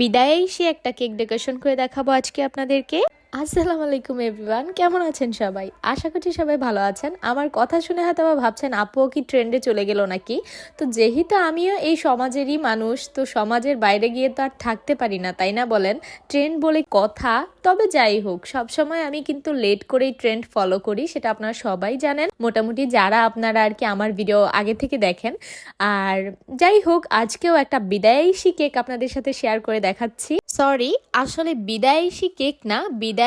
বিদায়ী একটা cake decoration করে দেখাবো আজকে আপনাদেরকে। আসসালামু আলাইকুম এভরিওয়ান, কেমন আছেন সবাই? আশা করছি সবাই ভালো আছেন। আমার কথা শুনে হয়তো আবার ভাবছেন আপুও কি ট্রেন্ডে চলে গেল নাকি। তো যেহেতু আমিও এই সমাজেরই মানুষ, তো সমাজের বাইরে গিয়ে তো আর থাকতে পারি না, তাই না বলেন? ট্রেন্ড বলে কথা। তবে যাই হোক, সবসময় আমি কিন্তু লেট করেই ট্রেন্ড ফলো করি, সেটা আপনারা সবাই জানেন, মোটামুটি যারা আপনারা আর কি আমার ভিডিও আগে থেকে দেখেন। আর যাই হোক, আজকেও একটা বিদায়ী কেক আপনাদের সাথে শেয়ার করে দেখাচ্ছি। সরি, আসলে বিদায়ী কেক না, বিদায়ী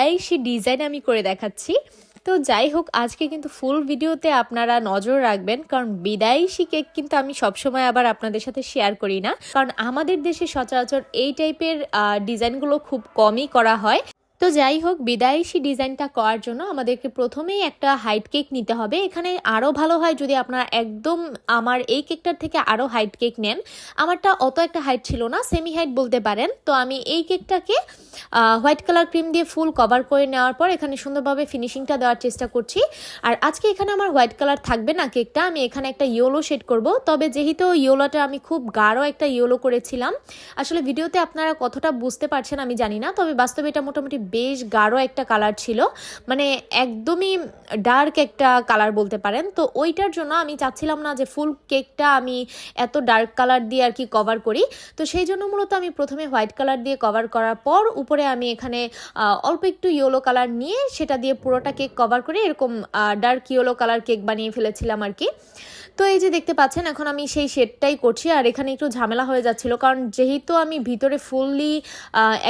ডিজাইন আমি করে দেখাচ্ছি। তো যাই হোক, আজকে কিন্তু ফুল ভিডিওতে আপনারা নজর রাখবেন, কারণ বিদায়ী কেক কিন্তু আমি সবসময় আবার আপনাদের সাথে শেয়ার করি না, কারণ আমাদের দেশে সচরাচর এই টাইপের ডিজাইনগুলো খুব কমই করা হয়। তো যাই হোক, বিদায়ী ডিজাইনটা করার জন্য আমাদেরকে প্রথমেই একটা হাইট কেক নিতে হবে। এখানে আরও ভালো হয় যদি আপনারা একদম আমার এই কেকটার থেকে আরও হাইট কেক নেন। আমারটা অত একটা হাইট ছিল না, সেমি হাইট বলতে পারেন। তো আমি এই কেকটাকে হোয়াইট কালার ক্রিম দিয়ে ফুল কভার করে নেওয়ার পর এখানে সুন্দরভাবে ফিনিশিংটা দেওয়ার চেষ্টা করছি। আর আজকে এখানে আমার হোয়াইট কালার থাকবে না কেকটা, আমি এখানে একটা ইয়েলো শেড করব। তবে যেহেতু ইয়েলোটা আমি খুব গাঢ় একটা ইয়েলো করেছিলাম, আসলে ভিডিওতে আপনারা কতটা বুঝতে পারছেন আমি জানি না, তবে বাস্তবে এটা মোটামুটি বেশ গাঢ় একটা কালার ছিল, মানে একদমই ডার্ক একটা কালার বলতে পারেন। তো ওইটার জন্য আমি চাচ্ছিলাম না যে ফুল কেকটা আমি এত ডার্ক কালার দিয়ে আর কি কভার করি। তো সেই জন্য মূলত আমি প্রথমে হোয়াইট কালার দিয়ে কভার করার পর উপরে আমি এখানে অল্প একটু ইয়েলো কালার নিয়ে সেটা দিয়ে পুরোটা কেক কভার করে এরকম ডার্ক ইয়েলো কালার কেক বানিয়ে ফেলেছিলাম আর কি। তো এই যে দেখতে পাচ্ছেন, এখন আমি সেই শেডটাই করছি। আর এখানে একটু ঝামেলা হয়ে যাচ্ছিল, কারণ যেহেতু আমি ভিতরে ফুললি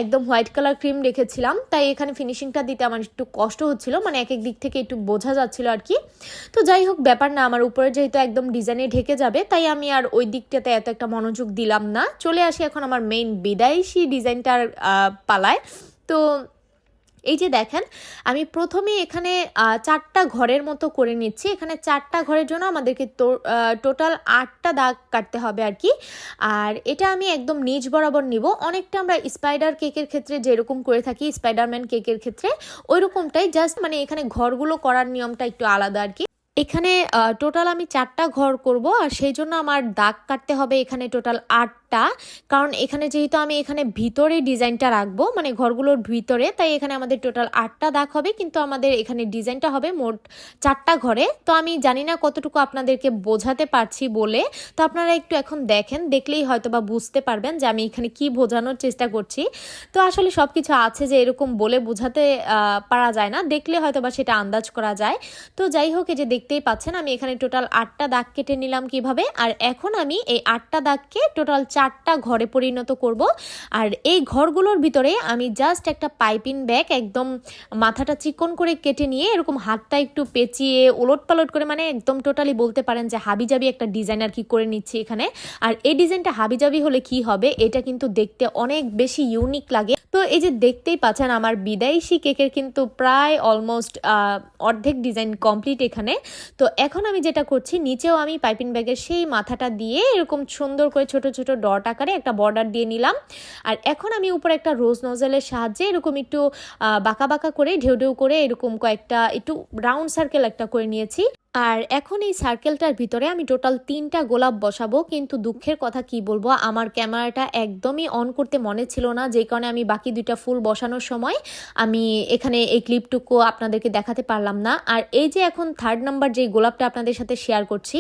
একদম হোয়াইট কালার ক্রিম রেখেছিলাম, তাই এখানে ফিনিশিংটা দিতে আমার একটু কষ্ট হচ্ছিল, মানে এক এক দিক থেকে একটু বোঝা যাচ্ছিল আর কি। তো যাই হোক, ব্যাপার না, আমার উপরে যেহেতু একদম ডিজাইনে ঢেকে যাবে, তাই আমি আর ওই দিকটাতে এত একটা মনোযোগ দিলাম না। চলে আসি এখন আমার মেইন বিদায়ী ডিজাইনটার পালায়। তো এই যে দেখেন, আমি প্রথমে এখানে 4টা ঘরের মতো করে নিচ্ছি। এখানে 4টা ঘরের জন্য আমাদেরকে টোটাল 8টা দাগ কাটতে হবে আর কি। আর এটা আমি একদম নিচ বরাবর নিব, অনেকটা আমরা স্পাইডার কেকের ক্ষেত্রে যেরকম করে থাকি, স্পাইডারম্যান কেকের ক্ষেত্রে ওই রকমটাই, জাস্ট মানে এখানে ঘরগুলো করার নিয়মটা একটু আলাদা আর কি। এখানে টোটাল আমি 4টা ঘর করব, আর সেই জন্য আমার দাগ কাটতে হবে এখানে টোটাল 8টা। কারণ এখানে যেহেতু আমি এখানে ভিতরে ডিজাইনটা রাখবো, মানে ঘরগুলোর ভিতরে, তাই এখানে আমাদের টোটাল 8টা দাগ হবে, কিন্তু আমাদের এখানে ডিজাইনটা হবে মোট 4টা ঘরে। তো আমি জানি না কতটুকু আপনাদেরকে বোঝাতে পারছি বলে, তো আপনারা একটু এখন দেখেন, দেখলেই হয়তো বা বুঝতে পারবেন যে আমি এখানে কি বোঝানোর চেষ্টা করছি। তো আসলে সব কিছু আছে যে এরকম বলে বোঝাতে পারা যায় না, দেখলে হয়তো বা সেটা আন্দাজ করা যায়। তো যাই হোক, এই যে দেখতেই পাচ্ছেন আমি এখানে টোটাল 8টা দাগ কেটে নিলাম কিভাবে। আর এখন আমি এই 8টা দাগকে টোটাল 4টা ঘরে পরিণত করব। আর এই ঘরগুলোর ভিতরে আমি জাস্ট একটা পাইপিং ব্যাগ একদম মাথাটা চিকন করে কেটে নিয়ে এরকম হাতটা একটু পেঁচিয়ে ওলট পালট করে, মানে একদম টোটালি বলতে পারেন যে হাবিজাবি একটা ডিজাইন আর কি করে নিচ্ছি এখানে। আর এই ডিজাইনটা হাবিজাবি হলে কি হবে, এটা কিন্তু দেখতে অনেক বেশি ইউনিক লাগে। তো এই যে দেখতেই পাচ্ছেন আমার বিদায়ী কেকের কিন্তু প্রায় অলমোস্ট অর্ধেক ডিজাইন কমপ্লিট এখানে। তো এখন আমি যেটা করছি, নিচেও আমি পাইপিং ব্যাগের সেই মাথাটা দিয়ে এরকম সুন্দর করে ছোট ছোট ডট আকারে একটা বর্ডার দিয়ে নিলাম। আর এখন আমি উপরে একটা রোজ নোজেলের সাহায্যে এরকম একটু বাঁকা বাঁকা করে ঢেউ ঢেউ করে এরকম কয়েকটা একটু রাউন্ড সার্কেল একটা করে নিয়েছি। আর এখন এই সার্কেলটার ভিতরে আমি টোটাল 3টা গোলাপ বসাবো, কিন্তু দুঃখের কথা কি বলবো, আমার ক্যামেরাটা একদমই অন করতে মনে ছিল না, যেই কারণে আমি বাকি 2টা ফুল বসানোর সময় আমি এখানে এই ক্লিপটুকু আপনাদেরকে দেখাতে পারলাম না। আর এই যে এখন 3rd নাম্বার যে গোলাপটা আপনাদের সাথে শেয়ার করছি,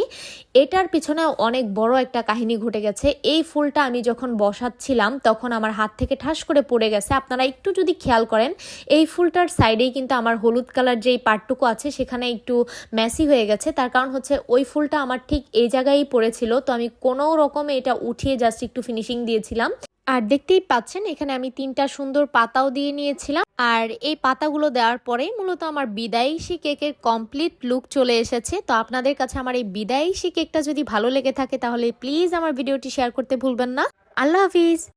এটার পিছনে অনেক বড় একটা কাহিনী ঘটে গেছে। এই ফুলটা আমি যখন বসাচ্ছিলাম তখন আমার হাত থেকে ঠাস করে পড়ে গেছে। আপনারা একটু যদি খেয়াল করেন, এই ফুলটার সাইডেই কিন্তু আমার হলুদ কালার যেই পার্টটুকু আছে সেখানে একটু মেসি হয়ে গেছে। তার কারণ হচ্ছে ওই ফুলটা আমার ঠিক এই জায়গায় পড়েছিল, তো আমি কোনো রকমে এটা উঠিয়ে জাস্ট একটু ফিনিশিং দিয়েছিলাম। আর দেখতেই পাচ্ছেন এখানে আমি 3টা সুন্দর পাতাও দিয়ে নিয়েছিলাম। আর এই পাতাগুলো দেওয়ার পরেই মূলত আমার বিদায়ী কেকের কমপ্লিট লুক চলে এসেছে। তো আপনাদের কাছে আমার এই বিদায়ী কেকটা যদি ভালো লেগে থাকে, তাহলে প্লিজ আমার ভিডিওটি শেয়ার করতে ভুলবেন না। আল্লাহ হাফিজ।